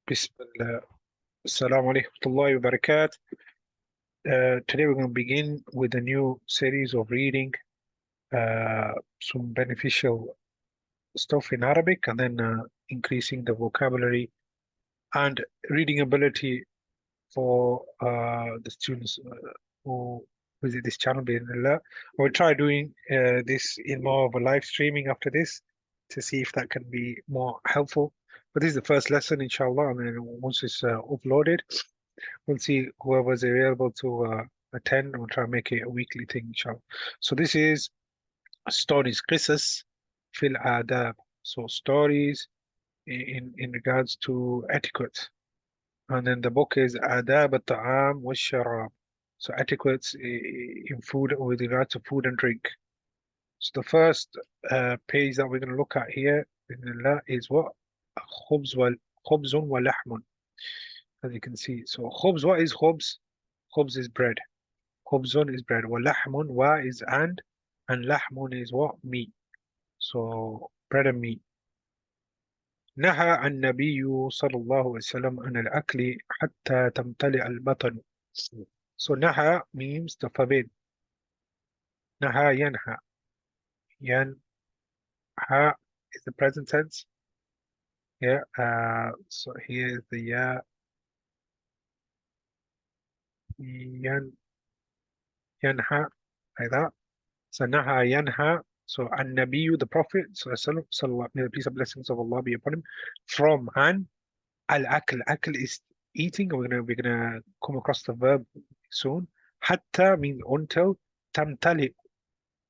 Bismillah. Assalamu alaikum warahmatullahi wabarakatuh. Today we're going to begin with a new series of reading some beneficial stuff in Arabic and then increasing the vocabulary and reading ability for the students who visit this channel. Bismillah. We'll try doing this in more of a live streaming after this to see if that can be more helpful. But this is the first lesson, inshallah, and then once it's uploaded, we'll see whoever's available to attend. We'll try and make it a weekly thing, inshallah. So this is stories, qisas fil adab. So stories in regards to etiquette. And then the book is Adab al-Ta'am wa Sharab. So etiquettes in food with regards to food and drink. So the first page that we're going to look at here is what? Khubzun wa lahmun. As you can see. So khubz, what is khubz? Khubz is bread. Khubzun is bread. Wa lahmun, wa is and lahmun is what? Meat. So bread and meat. نهى النبي صلى الله عليه وسلم عن الأكل حتى تمتلئ البطن. So naha means to forbid. Naha yanha. Yanha is the present tense. Yeah. So here is the yanha like that. So naha yanha. So an-Nabiyu, the Prophet, sallallahu, may the peace and blessings of Allah be upon him, from an al-akl. Akl is eating. We're gonna come across the verb soon. Hatta means until. Tamtali.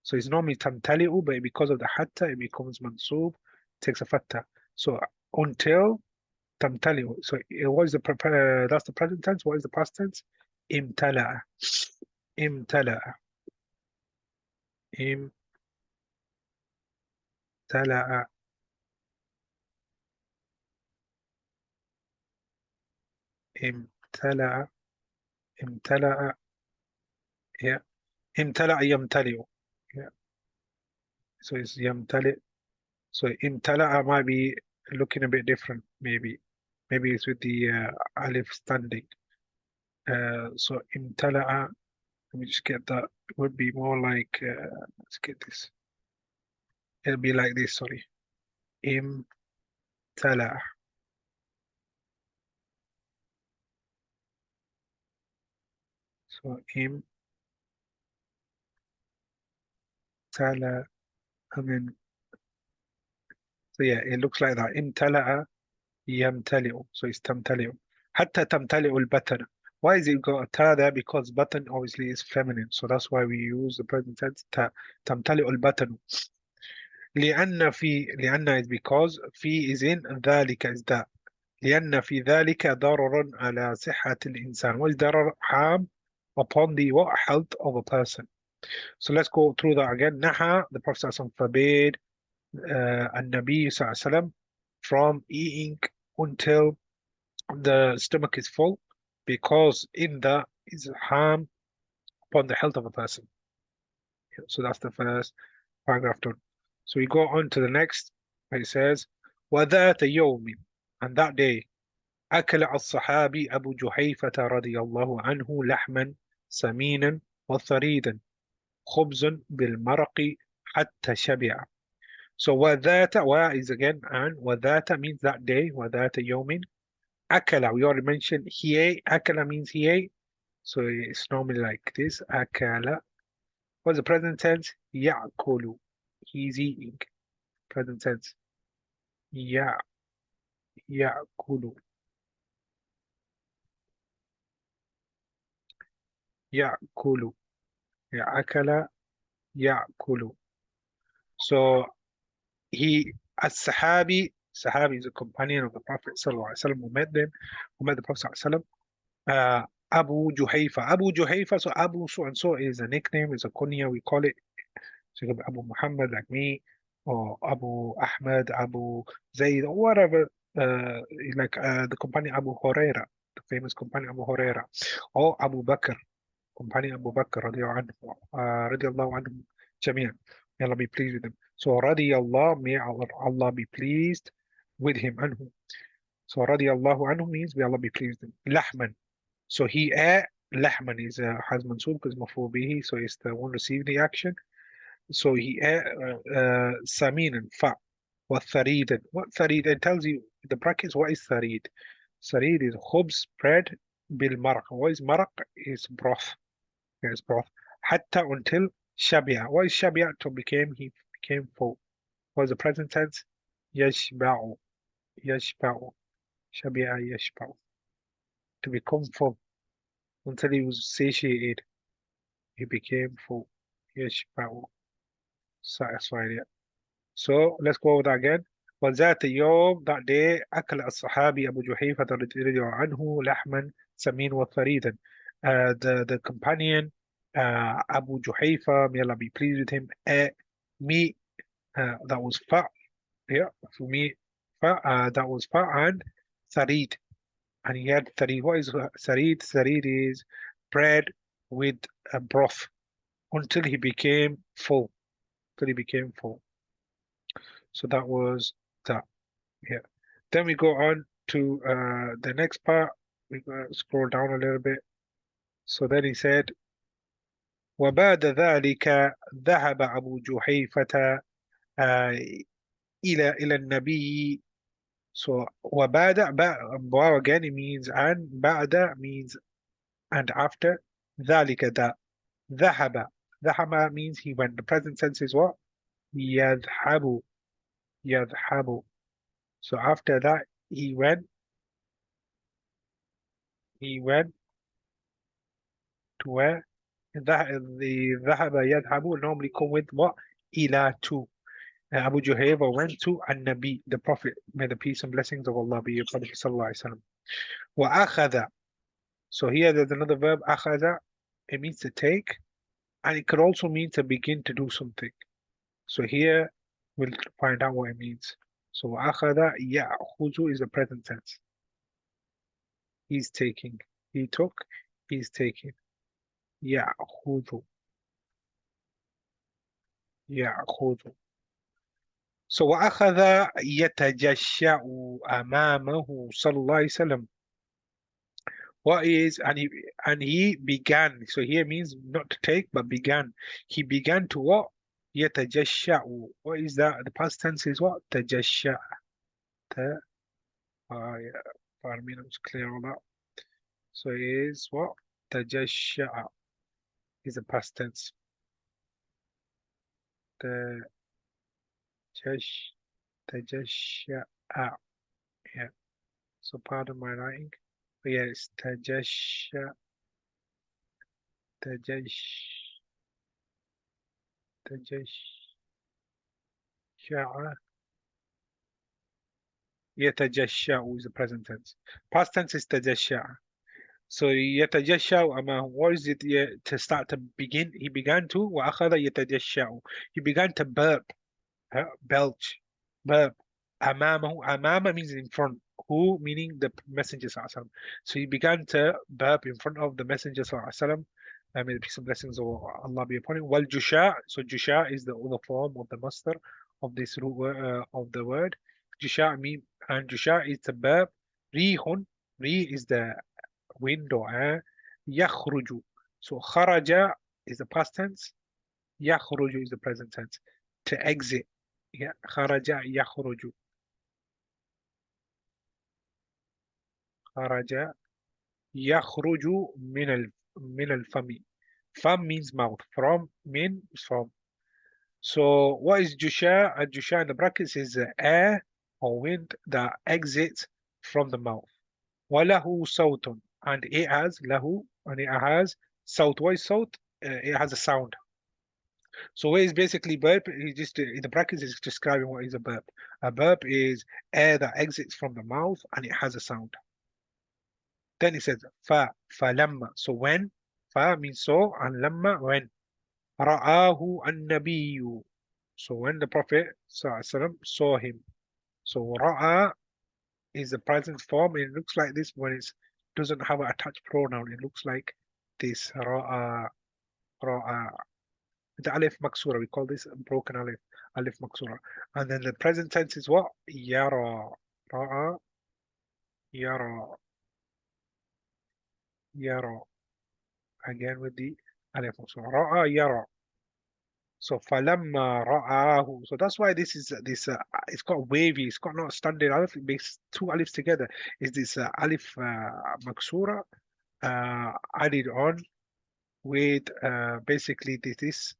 So it's normally tamtali'u, but because of the hatta, it becomes mansub, takes a fatta. So until tamtali'u. So what is that's the present tense. What is the past tense? Imtala'a. Imtala'a. Imtala'a. Imtala'a. Imtala'a. Yeah. Imtala'a yamtali'u. Yeah. So it's yamtali'. So imtala'a might be looking a bit different, maybe. Maybe it's with the alif standing. So imtala'a, let me just get that. It would be more like, let's get this. It'll be like this, sorry. Imtala'a. So imtala'a, and then, so yeah, it looks like that. Imtala'a yamtali'u. So it's tamtali'u. Hatta tamtali'u al-batana. Why is it got a ta there? Because batan obviously is feminine. So that's why we use the present tense ta. Tamtali'u al-batanu. لأن is because في is in ذلك is that لأن في ذلك ضرر على صحة الإنسان. What is ضرر? Harm upon the what? Health of a person. So let's go through that again. نهى, the Prophet ﷺ forbade النبي صلى الله عليه وسلم from eating until the stomach is full, because in that is harm upon the health of a person. So that's the first paragraph done. So we go on to the next. It says, وَذَاتَ يَوْمٍ, and that day, أكل الصحابي أبو جحيفة رضي الله عنه لحما سمينا وثريدا خبز بالمرق حتى شبع. So وذات, wa is again, and وذات means that day, وذات يوم. أكل, we already mentioned he ate. أكل means he ate. So it's normally like this. أكل. What's the present tense? يأكل. He's eating. Present tense. يأكل. يأكل. أكل يأكل. So he, as-Sahabi, Sahabi is a companion of the Prophet sallallahu alaihi wasallam, who met the Prophet sallallahu alaihi wasallam. Abu Juhayfa. Abu Juhayfa, so Abu so and so is a nickname, is a kunya, we call it. So it could be Abu Muhammad like me, or Abu Ahmed, Abu Zayd, or whatever. Like the companion Abu Huraira, the famous companion Abu Huraira, or Abu Bakr, companion Abu Bakr radiallahu anhu jami'an. May Allah be pleased with him. So radiallahu, may Allah be pleased with him. Anhu. So radiyallahu anhu means may Allah be pleased with him. Lahman. So he ate. Lahman is has mansub because maf'ul bihi, so it's the one receiving the action. So he ate saminan, fa. What tharid? What tharid? It tells you the brackets. What is tharid? Tharid is khubz, bread, bil maraq. What is maraq? Is broth. Yes, broth. Hatta until shabia. What is shabia? To became he became full. What is the present tense? Yashba'u. Yashba'u. Shabia yashba'u. To become full until he was satiated. He became full. Yashba'u. Satisfied. Yeah. So let's go over that again. وذات يوم that day أكل الصحابي أبو جحيفة رضي الله عنه لحما سمين وثريدا. The companion Abu Juhayfa, may Allah be pleased with him, ate meat that was fat. Yeah, for me, fat that was fat and tharid. And he had tharid. What is tharid? Tharid is bread with a broth until he became full. Until he became full. So that was that. Yeah. Then we go on to the next part. We scroll down a little bit. So then he said, وبعد ذلك ذهب أبو جحيفة آه، إلى النبي. So وبعد again it means and بعد means and after ذلك that ذهب ذهب means he went. The present tense is what? يذهب يذهب. So after that he went to where? The ذهب يذهب will normally come with what? إلى to. Abu Juhayfa went to An-Nabi, the Prophet, may the peace and blessings of Allah be upon him, sallallahu alaihi wasallam. وأخذ. So here there's another verb, أخذ. It means to take, and it could also mean to begin to do something. So here we'll find out what it means. So أخذ يأخذ is the present tense. He's taking. He took, he's taking. يأخذ. يأخذ. So وأخذ يتجشأ أمامه صلى الله عليه وسلم. What is and he began. So here means not to take but began. He began to what? يتجشأ. What is that? The past tense is what? تجشأ. Ta. Yeah. Pardon me, let's clear all that. So it is what? تجشأ is the past tense. تجش تجشأ. Yeah. So pardon my writing. But yeah, it's تجشأ. تجش تجشأ. يتجشأ is the present tense. Past tense is تجشأ. So يتجشأ what is it to start to begin? He began to وأخذ يتجشأ. He began to burp, belch, burp. أمامه. أمام means in front. Who meaning the Messenger صلى الله عليه وسلم. So he began to burp in front of the Messenger صلى الله عليه وسلم. May the peace and blessings of Allah be upon him. والجشاء. So jusha is the other form of the master of this of the word. Jusha mean and jusha is the burp. ريح. Re is the wind or air. يخرج. So خرج is the past tense. يخرج is the present tense. To exit. Yeah. خرج يخرج. خرج يخرج من الفم. Fam means mouth. From min is from. So what is jusha? And jusha in the brackets is air or wind that exits from the mouth. وله صوت, and it has له, and it has صوت. What is صوت? It has a sound. So what is basically burp? He just in the brackets is describing what is a burp. A burp is air that exits from the mouth and it has a sound. Then he says فلما. So when fa means so and lamma when. رآه النبي. So when the Prophet ﷺ saw him. So ra'a is the present form. It looks like this when it doesn't have an attached pronoun. It looks like this. Ra'a. Ra'a. The alif maksura. We call this broken alif. Alif maksura. And then the present tense is what? Yara. Ra'a. يرى يرى again with the alif. So رأى يرى. So فلما رآه. So that's why this it's got wavy. It's got not standard alif. It makes two alifs together. Is this alif maksura added on with basically this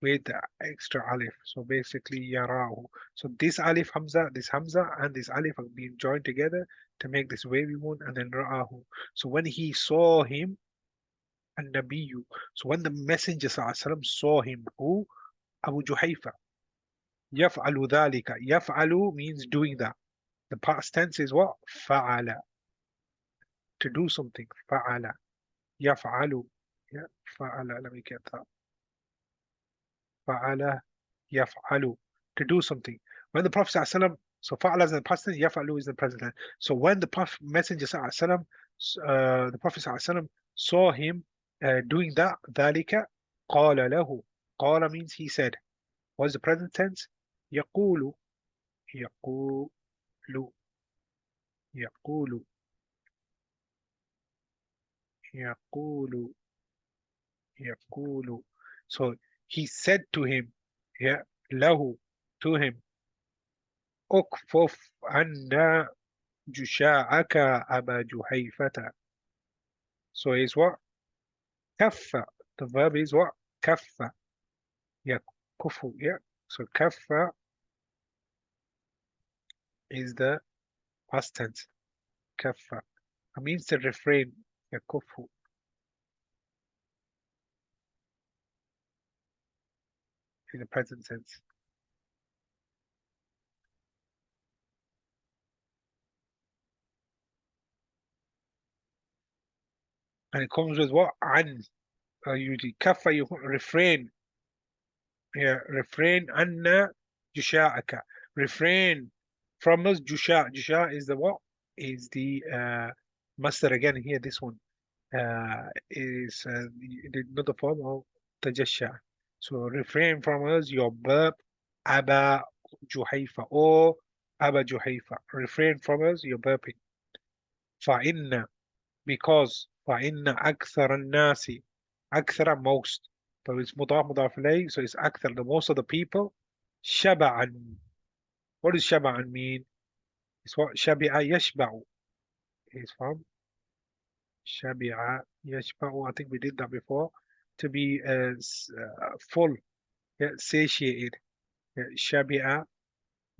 with the extra alif. So basically yarahu. So this alif hamza, this hamza, and this alif are being joined together to make this wavy one, and then ra'ahu. So when he saw him, and nabiyyu. So when the Messenger sallallahu saw him, who Abu Juhayfa, yaf'alu dhalika. Yaf'alu means doing that. The past tense is what? Fa'ala. To do something. Fa'ala. Yaf'alu. Yeah, fa'ala. Let me get that. Fa'ala yaf'alu, to do something. When the Prophet ﷺ, so fa'ala is in the past tense, yaf'alu is in the present tense. So when the Prophet Messenger ﷺ, the Prophet ﷺ saw him doing that, ذلك قال له. قال means he said. What's the present tense? يقول يقول يقول يقول يقول. So he said to him, yeah, له, to him, اكفف عنا جشاعك أبا جحيفة. So it's what? كف. The verb is what? كف. يكف. Yeah. So كف is the past tense. كف. It means to refrain. يكف in the present tense. And it comes with what? عن. Usually كف, you refrain. Yeah. Refrain عنا جشاعك. Refrain from us جشاع. جشاع is the what? Is the master again here, this one. Is another form of tajasha. So refrain from us your verb Aba Juhayfa or Aba Juhayfa. Refrain from us your verb فإن, because فإن أكثر الناس, أكثر most, but it's مضاف إليه, so it's أكثر, the most of the people. شبعا. What does شبعا mean? It's what شبع يشبع is from. Shabi'a yashba'u. I think we did that before. To be full, yeah, satiated. Yeah, shabi'a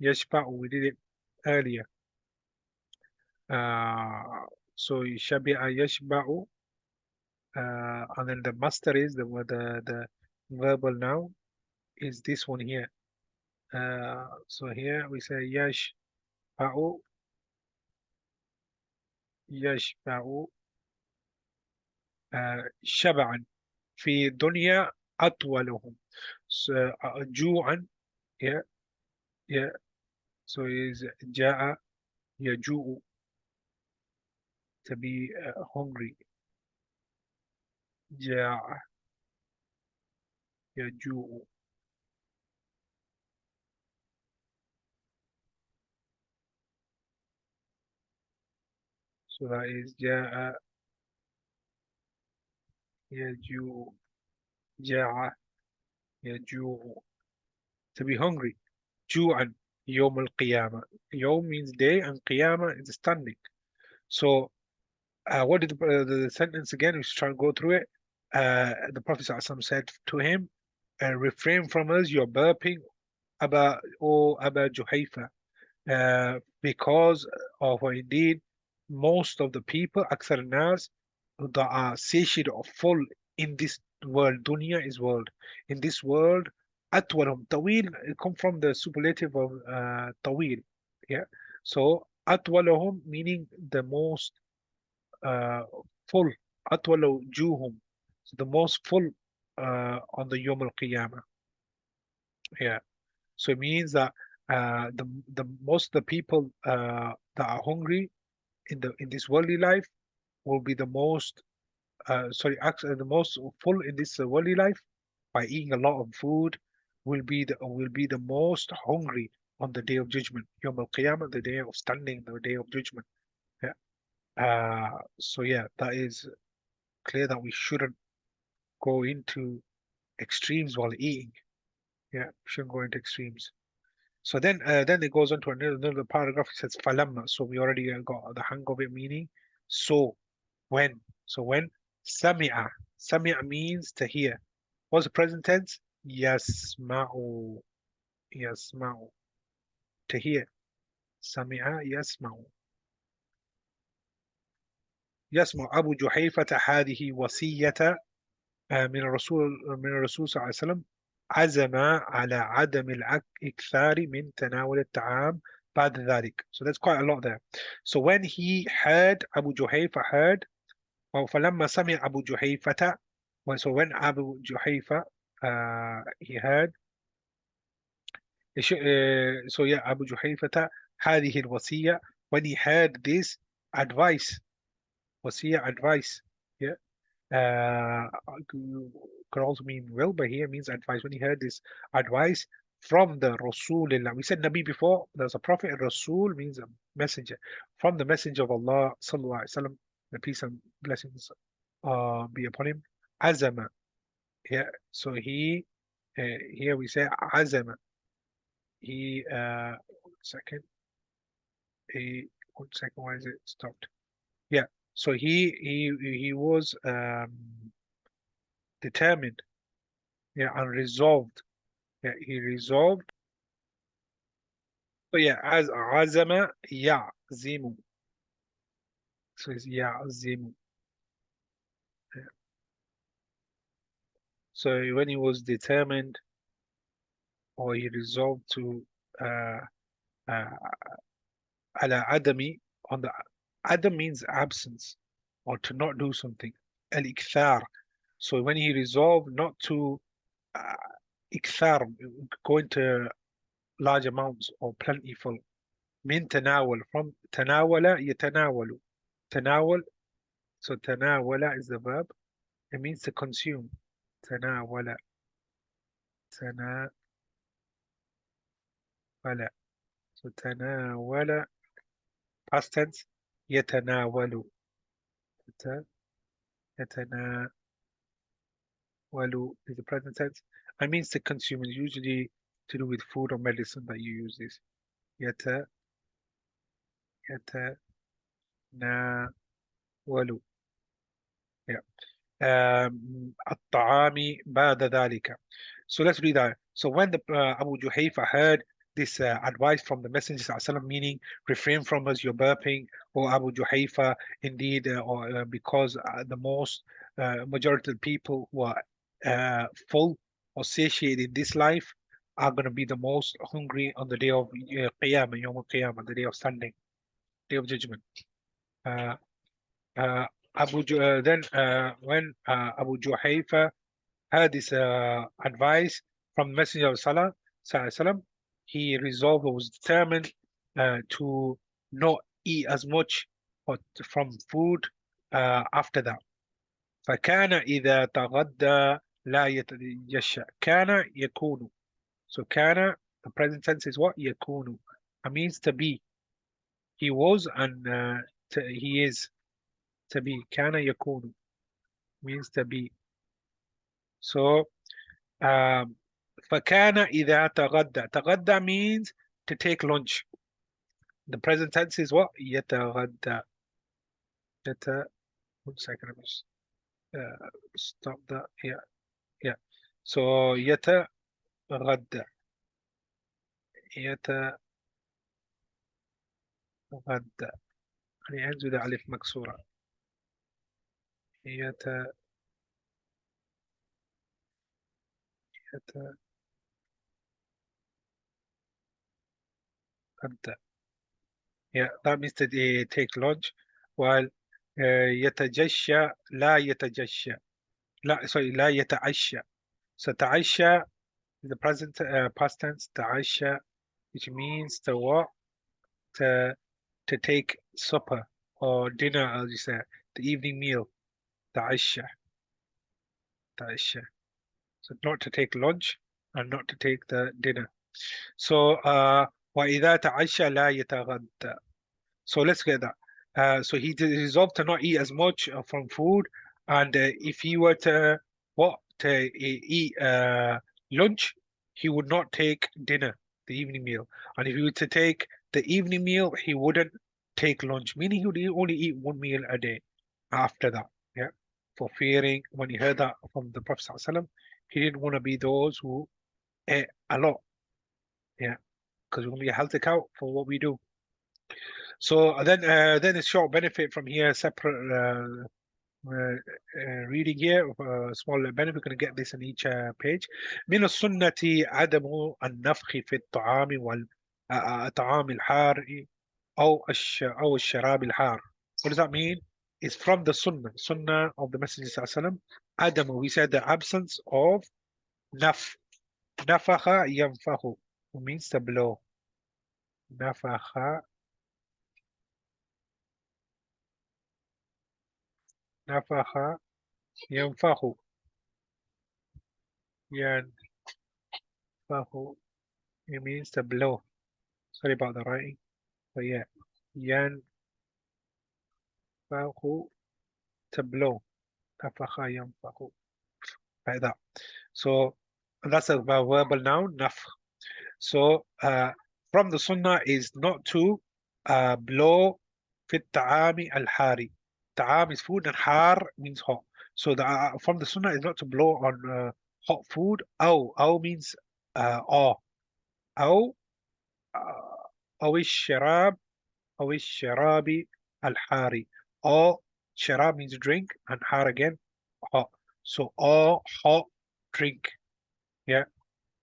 yashba'u. We did it earlier. Uh, so shabi'a yashba'u. And then the master is the verbal noun is this one here. So here we say yashba'u, yashba'u شبعا في دنيا أطولهم. So, جوعا. Yeah, yeah. So is جاء يجوع, to be hungry. جاء يجوع. So that is جاء يجوع. جاء يجوع, to be hungry. جوعا يوم القيامة. يوم means day and قيامة is standing. So what did the sentence again? We should try and go through it. The Prophet ﷺ said to him, refrain from us your burping, Aba, O Aba Juhayfa, because of indeed most of the people, أكثر الناس, that are satiated or full in this world. Dunya is world. In this world, أطولهم. طويل, it come from the superlative of طويل. Yeah. So أطولهم meaning the most uh, full. أطول وجوههم. So the most full on the Yom al-Qiyamah. Yeah. So it means that the most of the people that are hungry in this worldly life will be the most sorry actually the most full in this worldly life by eating a lot of food will be the most hungry on the day of judgment. Yom al Qiyamah, the day of standing, the day of judgment. Yeah. So yeah, that is clear that we shouldn't go into extremes while eating. Yeah, we shouldn't go into extremes. So then it goes on to another paragraph. It says falamma. So we already got the hang of it, meaning so when. So when sami'a. Sami'a means to hear. What's the present tense? Yasma'u. Yasma'u. To hear. Sami'a yasma'u. يسمع أبو جحيفة هذه وصية من الرسول صلى الله عليه وسلم عزم على عدم الإكثار من تناول الطعام بعد ذلك. So that's quite a lot there. So when he heard, Abu Juhayfa heard, أو فلما سمع أبو جحيفة, so when Abu Juhayfa he heard, so yeah, Abu Juhayfة هذه الوصية, when he heard this advice, وصية advice, yeah, uh, could also mean will, but here means advice. When he heard this advice from the Rasulullah, we said Nabi before, there's a prophet, and Rasul means a messenger. From the messenger of Allah, Sallallahu Alaihi Wasallam, the peace and blessings be upon him. Azama, yeah, so he, here we say Azama, he, one second, he, one second, why is it stopped? Yeah, so he was determined, yeah, and resolved. Yeah, he resolved. So yeah, as azama ya'zimu. So it's ya'zimu. Yeah. So when he was determined or he resolved to uh uh ala adami, on the adam means absence or to not do something. Al-ikthar. So when he resolved not to uh, ikthar, go into large amounts or plentiful. Min tanawal, from tanawala yatanawalu. Tanawal, so tanawala is the verb. It means to consume. تناول تناول. So تناول past tense يتناول. يت- يتناول is the present tense. It means to consume. It's usually to do with food or medicine that you use this. يت يتناول. Yeah. الطعام بعد ذلك. So let's read that. So when the Abu Juhayfa heard this advice from the Messenger sallallahu meaning refrain from us your burping, or Abu Juhayfa, indeed, or because the most majority of people who are full or satiated in this life are going to be the most hungry on the day of Qiyamah, Yawm al-Qiyamah, the day of standing, day of judgment. Uh, uh, then when Abu Juhayfa had this advice from the Messenger of Salah, Sallallahu, he resolved or was determined to not eat as much from food after that. فكان إذا تغدى لا يتجشى. كان يكون. So كان, the present tense is what? يكون. It means to be. He was and he is to be. كان يكون means to be. So um, فكان إذا تغدى. تغدى means to take lunch. The present tense is what? يتغدى. يت One second, let me just stop that. Yeah, yeah. So يتغدى. يتغدى. يعني ends with ألف مكسورة. يتغدى. Yeah, that means to take lunch. While يتجشى لا يتجشى. لا, sorry, لا يتعشى. So تعشى is the present past tense. تعشى, which means to what? To take supper or dinner, as you say, the evening meal. تعشى. تعشى. So not to take lunch and not to take the dinner. So وإذا تعشى لا يتغدى. So let's get that. So he resolved to not eat as much from food, and if he were to eat lunch, he would not take dinner, the evening meal. And if he were to take the evening meal, he wouldn't take lunch, meaning he would only eat one meal a day after that. Yeah, for fearing when he heard that from the Prophet ﷺ, he didn't want to be those who ate a lot. Yeah, because we're going to be held account for what we do. So then a short benefit from here, separate reading here, small benefit. We're going to get this in each page. من السنة عدم النفخ في الطعام والطعام الحار أو الشراب الحار. What does that mean? It's from the sunnah of the Messenger صلى الله عليه وسلم. عدم, we said the absence of naf. نفخ ينفخ, it means to blow. نفخ نفخ ينفخ ينفخ, it means to blow. Sorry about the writing, but yeah, ينفخ, to blow. نفخ ينفخ, like that. So that's a verbal noun, nafkh. So from the sunnah is not to blow في الطعام الحاري. Ta'am is food and har means hot. So from the sunnah is not to blow on hot food. Aw means awe. أو أو الشراب أو الشراب الحاري. Or sharab means drink and har again hot. So all hot drink. Yeah.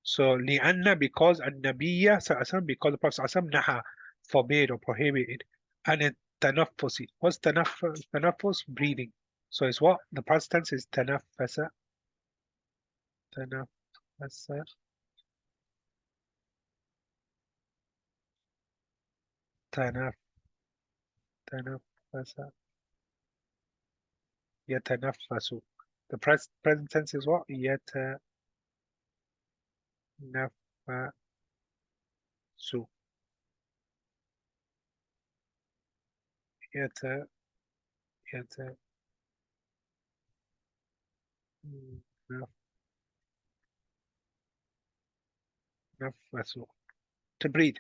So لأن, because النبي صلى الله عليه وسلم, because the Prophet صلى الله عليه وسلم نهى, forbade or prohibited عن التنفس. What's تنفس? تنفس, breathing. So it's what? The past tense is تنفس. تنفس. تنف تنفس. يتنفس. The present tense is what? يتنفس. يت يتنفس. To breathe.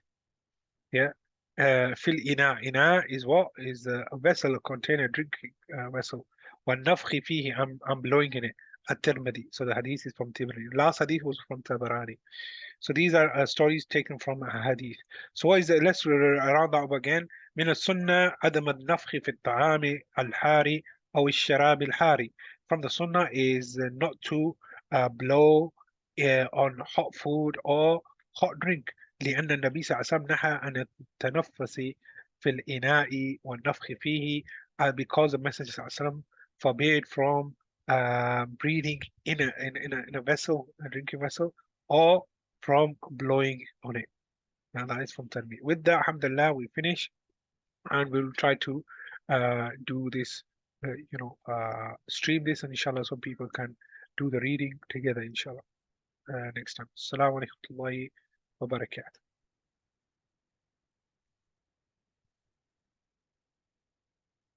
Yeah. في الإناء. إناء is what? Is a vessel, a container, drinking vessel. والنفخ فيه, I'm blowing in it. الترمذي. So the hadith is from Tirmidhi. Last hadith was from Tabarani. So these are stories taken from a hadith. So what is it? Let's round up again. من السنة عدم النفخ في الطعام الحاري أو الشراب الحاري. From the sunnah is not to blow on hot food or hot drink. لأن النبي صلى الله عليه وسلم نهى عن التنفس في الإناء والنفخ فيه, because the Messenger صلى الله عليه وسلم forbade from breathing in a vessel, a drinking vessel, or from blowing on it. Now that is from Tanmi. With that, alhamdulillah, we finish, and we'll try to do this, stream this, and inshallah, so people can do the reading together, inshallah, next time. Assalamu alaikum wa barakatuh.